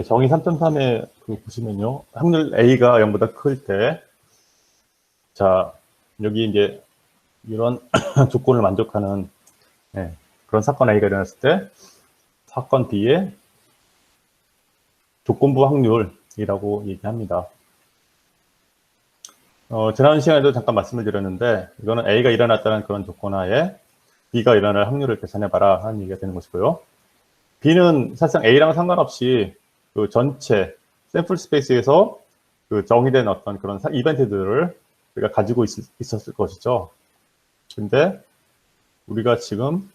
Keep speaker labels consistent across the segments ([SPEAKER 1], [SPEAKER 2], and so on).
[SPEAKER 1] 정의 3.3에 보시면요. 확률 A가 0보다 클 때, 자, 여기 이제 이런 조건을 만족하는 그런 사건 A가 일어났을 때, 사건 B의 조건부 확률이라고 얘기합니다. 지난 시간에도 잠깐 말씀을 드렸는데, 이거는 A가 일어났다는 그런 조건 하에 B가 일어날 확률을 계산해봐라 하는 얘기가 되는 것이고요. B는 사실상 A랑 상관없이 그 전체 샘플 스페이스에서 그 정의된 어떤 그런 이벤트들을 우리가 가지고 있었을 것이죠. 근데 우리가 지금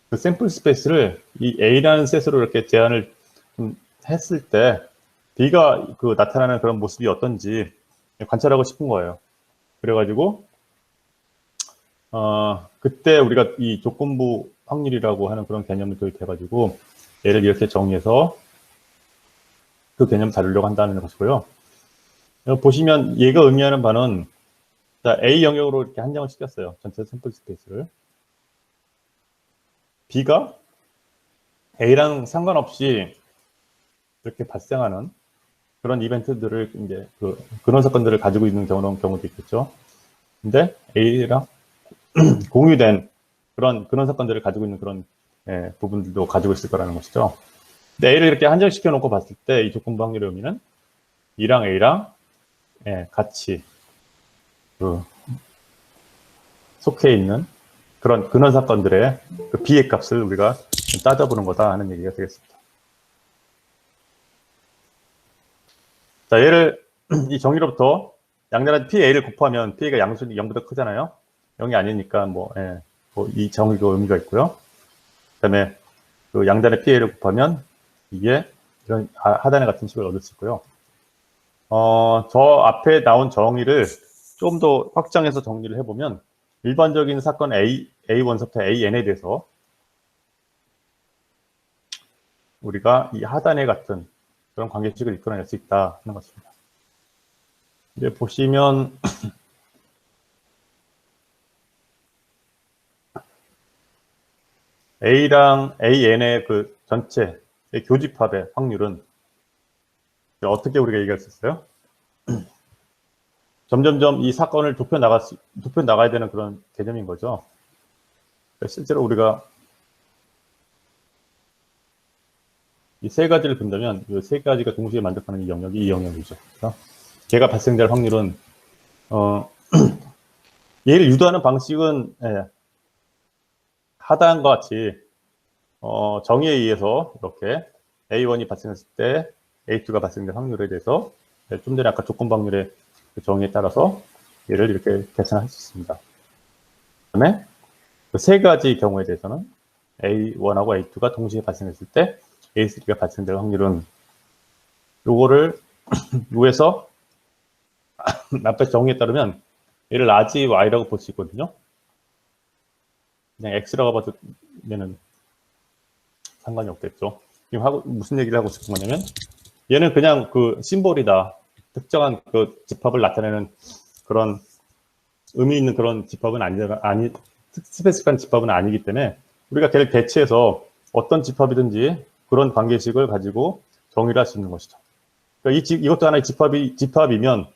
[SPEAKER 1] 그 샘플 스페이스를 이 A라는 셋으로 이렇게 제한을 했을 때 B가 그 나타나는 그런 모습이 어떤지 관찰하고 싶은 거예요. 그래가지고 그때 우리가 이 조건부 확률이라고 하는 그런 개념을 도입해가지고 얘를 이렇게 정의해서 그 개념을 다루려고 한다는 것이고요. 보시면 얘가 의미하는 바는 A 영역으로 이렇게 한정을 시켰어요. 전체 샘플 스페이스를. B가 A랑 상관없이 이렇게 발생하는 그런 이벤트들을 이제 그런 사건들을 가지고 있는 경우도 있겠죠. 근데 A랑 공유된 그런 사건들을 가지고 있는 그런 부분들도 가지고 있을 거라는 것이죠. 근데 A를 이렇게 한정시켜 놓고 봤을 때 이 조건부 확률의 의미는 E랑 A랑 같이 속해 있는 그런 사건들의 그 B의 값을 우리가 따져보는 거다 하는 얘기가 되겠습니다. 자, 얘를 이 정의로부터 양자란 PA를 곱하면 PA가 양수는 0보다 크잖아요. 0이 아니니까 이 정의가 의미가 있고요. 그 다음에 그 양단의 PA를 곱하면 이게 이런 하단에 같은 식을 얻을 수 있고요. 저 앞에 나온 정의를 좀 더 확장해서 정리를 해보면 일반적인 사건 A1부터 AN에 대해서 우리가 이 하단에 같은 그런 관계식을 이끌어낼 수 있다 하는 것입니다. 이제 보시면 A랑 AN의 그 전체 교집합의 확률은 어떻게 우리가 얘기할 수 있어요? 점점점 이 사건을 좁혀 나가야 되는 그런 개념인 거죠. 실제로 우리가 이 세 가지를 본다면 이 세 가지가 동시에 만족하는 이 영역이 이 영역이죠. 그래서 걔가 발생될 확률은 얘를 유도하는 방식은 하단과 같이 정의에 의해서 이렇게 A1이 발생했을 때 A2가 발생될 확률에 대해서 좀 전에 아까 조건부 확률의 그 정의에 따라서 얘를 이렇게 계산할 수 있습니다. 그다음에 그 세 가지 경우에 대해서는 A1하고 A2가 동시에 발생했을 때 A3가 발생될 확률은 요거를 요에서 앞에 정의에 따르면 얘를 라지 Y라고 볼 수 있거든요. 그냥 X라고 봐도면은 상관이 없겠죠. 지금 무슨 얘기를 하고 싶은 거냐면 얘는 그냥 그 심볼이다. 특정한 그 집합을 나타내는 그런 의미 있는 그런 집합은 스페시픽한 집합은 아니기 때문에 우리가 걔를 대체해서 어떤 집합이든지 그런 관계식을 가지고 정의를 할 수 있는 것이죠. 그러니까 이것도 하나의 집합이면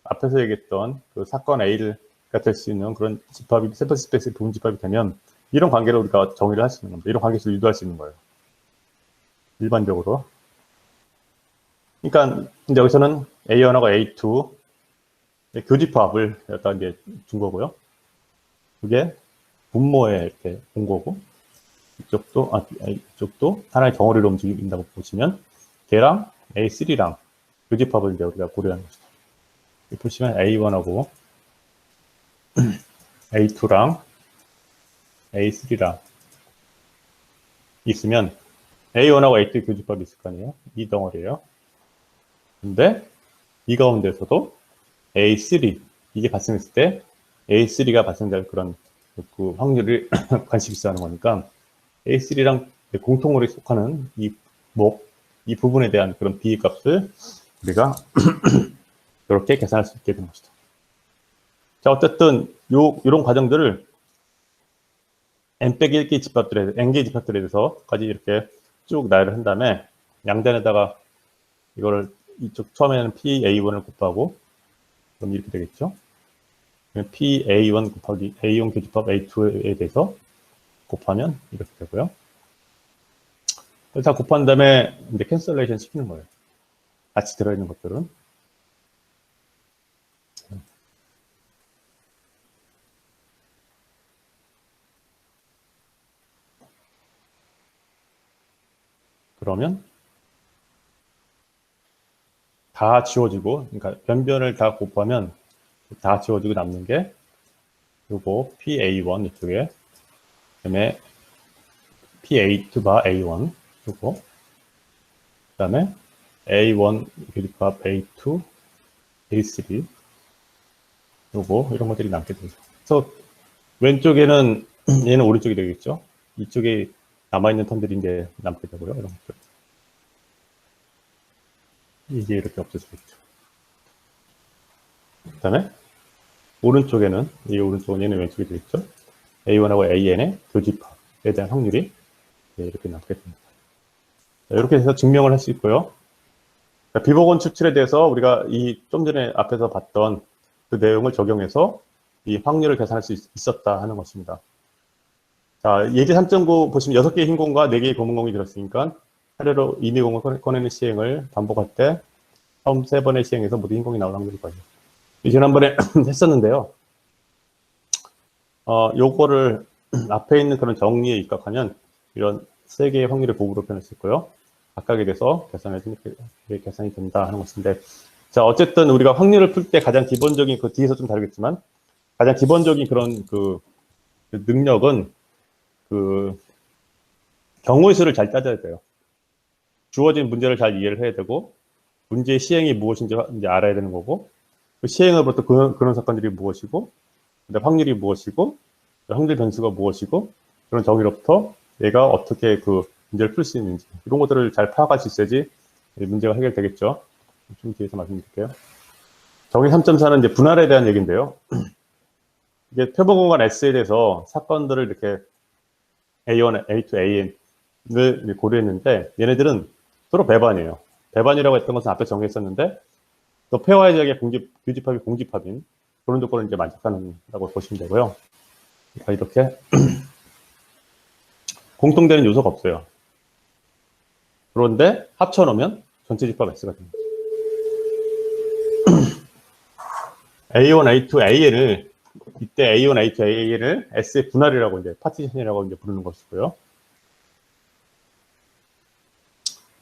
[SPEAKER 1] 앞에서 얘기했던 그 사건 A가 될 수 있는 그런 집합이 샘플 스페이스의 부분 집합이 되면 이런 관계를 우리가 정의를 할 수 있는 겁니다. 이런 관계식을 유도할 수 있는 거예요. 일반적으로. 그러니까 근데 여기서는 A1하고 A2 교집합을 갖다 이제 준 거고요. 그게 분모에 이렇게 본 거고 이쪽도 하나의 덩어리로 움직인다고 보시면 걔랑 A3랑 교집합을 이제 우리가 고려하는 것이죠. 보시면 A1하고 A2랑 A3랑 있으면 A1하고 A2 교집합이 있을 거 아니에요? 이 덩어리예요. 근데 이 가운데서도 A3 이게 발생했을 때 A3가 발생될 그런 그 확률을 관심있어 하는 거니까 A3랑 공통으로 속하는 이 부분에 대한 그런 B 값을 우리가 이렇게 계산할 수 있게 된 것이죠. 자, 어쨌든 이런 과정들을 N-1개 집합들에, N개의 집합들에 대해서까지 이렇게 쭉 나열을 한 다음에 양단에다가 이거를 이쪽 처음에는 PA1을 곱하고 그럼 이렇게 되겠죠. PA1 곱하기 A1 교집합 A2에 대해서 곱하면 이렇게 되고요. 다 곱한 다음에 이제 캔슬레이션 시키는 거예요. 같이 들어있는 것들은. 그러면 다 지워지고, 그러니까 변변을 다 곱하면 다 지워지고 남는 게 요거 PA1 이쪽에, 그다음에 PA2바 A1 요거, 그다음에 A1 교집합 A2, A3 요거 이런 것들이 남게 되죠. 그래서 왼쪽에는 얘는 오른쪽이 되겠죠. 이쪽에 남아있는 텀들이 이제 남게 되고요. 이런 것들. 이게 이렇게 없어지겠죠. 그 다음에 오른쪽에는, 이 오른쪽은 얘는 왼쪽이 되겠죠. A1하고 AN의 교집합에 대한 확률이 이렇게 남게 됩니다. 이렇게 해서 증명을 할 수 있고요. 비보건 추출에 대해서 우리가 이 좀 전에 앞에서 봤던 그 내용을 적용해서 이 확률을 계산할 수 있었다 하는 것입니다. 자, 예제 3.9 보시면 6개의 흰 공과 4개의 검은 공이 들었으니까 차례로 임의공을 꺼내는 시행을 반복할 때 처음 3번의 시행에서 모두 흰 공이 나올 확률이 거예요. 지난번에 했었는데요. 요거를 앞에 있는 그런 정리에 입각하면 이런 3개의 확률의 곱으로 표현할 수 있고요. 각각에 대해서 계산이 된다 하는 것인데, 자, 어쨌든 우리가 확률을 풀 때 가장 기본적인, 그 뒤에서 좀 다르겠지만, 가장 기본적인 그런 그 능력은 그 경우의 수를 잘 따져야 돼요. 주어진 문제를 잘 이해를 해야 되고, 문제의 시행이 무엇인지 이제 알아야 되는 거고, 그 시행으로부터 그런 사건들이 무엇이고, 그다음 확률이 무엇이고, 확률 변수가 무엇이고, 그런 정의로부터 얘가 어떻게 그 문제를 풀 수 있는지, 이런 것들을 잘 파악할 수 있어야지 문제가 해결되겠죠. 좀 뒤에서 말씀드릴게요. 정의 3.4는 이제 분할에 대한 얘기인데요. 이게 표본공간 S에 대해서 사건들을 이렇게 A1, A2, AN을 고려했는데, 얘네들은 서로 배반이에요. 배반이라고 했던 것은 앞에 정의했었는데, 또 폐화의 지역의 교집합이 공집합인 그런 조건을 이제 만족하는다고 보시면 되고요. 그러니까 이렇게 공통되는 요소가 없어요. 그런데 합쳐놓으면 전체 집합 S가 됩니다. A1, A2, AN을 이때 A1, A2, AN을 S의 분할이라고 이제 파티션이라고 이제 부르는 것이고요.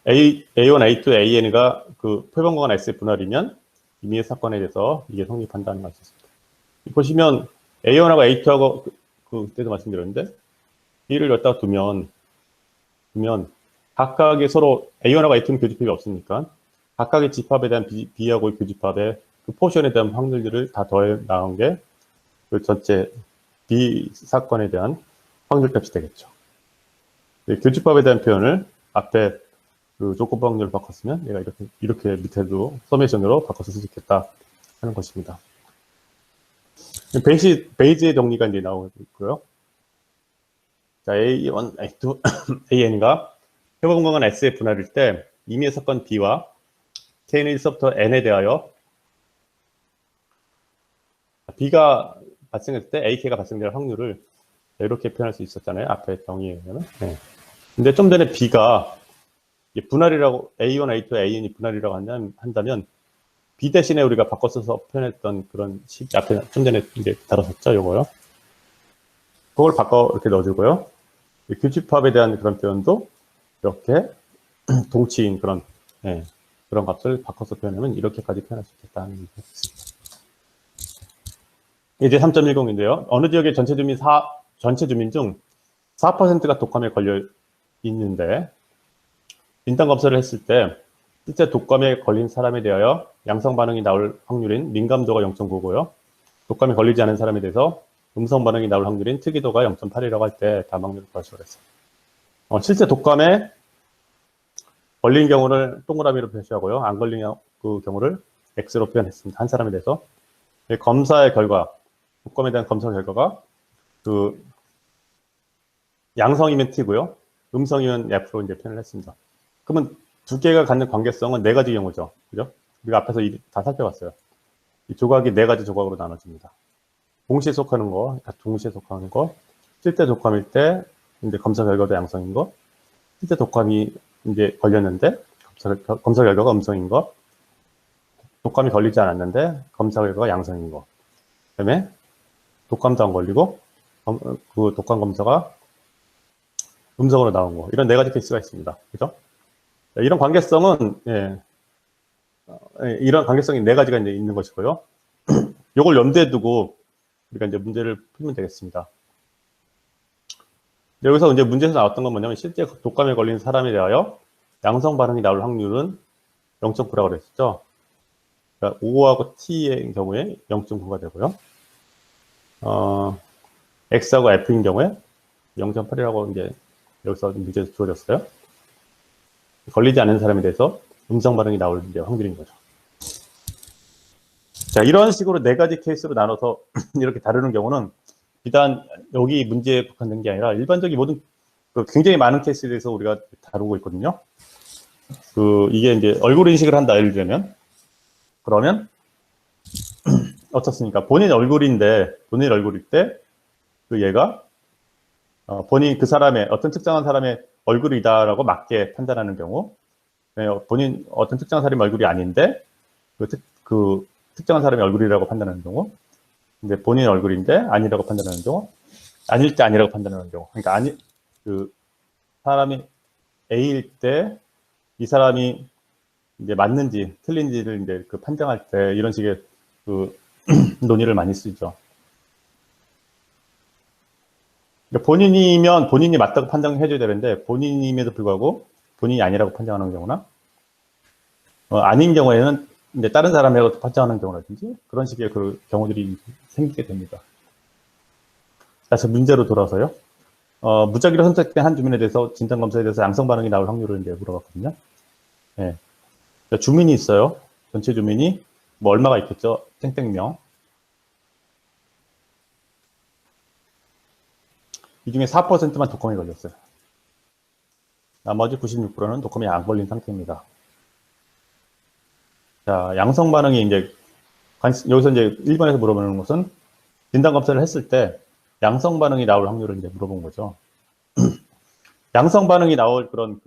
[SPEAKER 1] A1, A2, AN가 그 표본공간 S의 분할이면 임의의 사건에 대해서 이게 성립한다는 것이 있습니다. 보시면 A1하고 A2하고 그때도 말씀드렸는데 B를 여기다가 두면 각각의 서로 A1하고 A2는 교집합이 없으니까 각각의 집합에 대한 B하고 교집합의 그 포션에 대한 확률들을 다 더해 나온 게 그 전체 B 사건에 대한 확률값이 되겠죠. 교집합에 대한 표현을 앞에 그 조건부 확률을 바꿨으면 얘가 이렇게 밑에도 서메이션으로 바꿔서 쓸 수 있겠다 하는 것입니다. 베이지의 정리가 이제 나오고 있고요. 자, A1, A2, AN과 표본공간 S의 분할일 때 임의의 사건 B와 K는 1서부터 N에 대하여 B가 발생했을 때 AK가 발생될 확률을 이렇게 표현할 수 있었잖아요. 앞에 정의에 의하면. 네. 근데 좀 전에 B가 분할이라고 A1, A2, AN이 분할이라고 한다면 B 대신에 우리가 바꿔 써서 표현했던 그런 식 앞에 좀 전에 이제 다뤘었죠. 요거요. 그걸 바꿔 이렇게 넣어주고요. 교집합에 대한 그런 표현도 이렇게 동치인 그런 그런 값을 바꿔서 표현하면 이렇게까지 표현할 수 있겠다는 얘기가 있습니다. 이제 3.10인데요. 어느 지역의 전체 주민 중 4%가 독감에 걸려 있는데 진단 검사를 했을 때 실제 독감에 걸린 사람에 대하여 양성 반응이 나올 확률인 민감도가 0.9고요. 독감에 걸리지 않은 사람에 대해서 음성 반응이 나올 확률인 특이도가 0.8이라고 할 때 다방률을 구하시고 그랬어요. 실제 독감에 걸린 경우를 동그라미로 표시하고요. 안 걸린 그 경우를 X로 표현했습니다. 한 사람에 대해서. 검사의 결과, 독감에 대한 검사 결과가 그 양성이면 T고요. 음성이면 F로 이제 표현을 했습니다. 그러면 두 개가 갖는 관계성은 네 가지 경우죠. 그죠? 우리가 앞에서 다 살펴봤어요. 이 조각이 네 가지 조각으로 나눠집니다. 동시에 속하는 거, 동시에 속하는 거, 실제 독감일 때 이제 검사 결과도 양성인 거, 실제 독감이 이제 걸렸는데 검사 결과가 음성인 거, 독감이 걸리지 않았는데 검사 결과가 양성인 거, 그다음에 독감도 안 걸리고 그 독감 검사가 음성으로 나온 거, 이런 네 가지 케이스가 있습니다. 그죠? 이런 관계성은 이런 관계성이 네 가지가 이제 있는 것이고요. 이걸 염두에 두고 우리가 이제 문제를 풀면 되겠습니다. 여기서 이제 문제에서 나왔던 건 뭐냐면 실제 독감에 걸린 사람에 대하여 양성 반응이 나올 확률은 0.9라고 그랬죠. 그러니까 O하고 T의 경우에 0.9가 되고요. X하고 F인 경우에 0.8이라고 이제 여기서 문제에서 주어졌어요. 걸리지 않은 사람에 대해서 음성 반응이 나올 이제 확률인 거죠. 자, 이런 식으로 네 가지 케이스로 나눠서 이렇게 다루는 경우는 비단 여기 문제에 국한된 게 아니라 일반적인 모든 굉장히 많은 케이스에 대해서 우리가 다루고 있거든요. 이게 이제 얼굴 인식을 한다, 예를 들면. 그러면 어떻습니까? 본인 얼굴일 때 얘가 본인 그 사람의 어떤 특정한 사람의 얼굴이다라고 맞게 판단하는 경우, 본인 어떤 특정한 사람의 얼굴이 아닌데 그 특정한 사람의 얼굴이라고 판단하는 경우, 근데 본인 얼굴인데 아니라고 판단하는 경우, 아닐 때 아니라고 판단하는 경우. 그러니까 사람이 A일 때 이 사람이 이제 맞는지 틀린지를 이제 판정할 때 이런 식의 논의를 많이 쓰죠. 그러니까 본인이면 본인이 맞다고 판정해줘야 되는데 본인임에도 불구하고 본인이 아니라고 판정하는 경우나 아닌 경우에는 이제 다른 사람이라고 판정하는 경우라든지 그런 식의 경우들이 생기게 됩니다. 다시 문제로 돌아서요. 무작위로 선택된 한 주민에 대해서 진단검사에 대해서 양성 반응이 나올 확률을 이제 물어봤거든요. 네. 그러니까 주민이 있어요. 전체 주민이 뭐 얼마가 있겠죠? 땡땡명. 이 중에 4%만 독감에 걸렸어요. 나머지 96%는 독감에 안 걸린 상태입니다. 자, 양성 반응이 이제 여기서 이제 1번에서 물어보는 것은 진단 검사를 했을 때 양성 반응이 나올 확률을 이제 물어본 거죠. 양성 반응이 나올 그런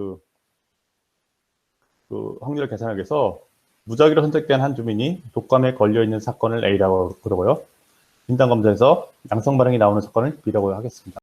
[SPEAKER 1] 확률을 계산하기 위해서 무작위로 선택된 한 주민이 독감에 걸려 있는 사건을 A라고 그러고요. 진단 검사에서 양성 반응이 나오는 사건을 B라고 하겠습니다.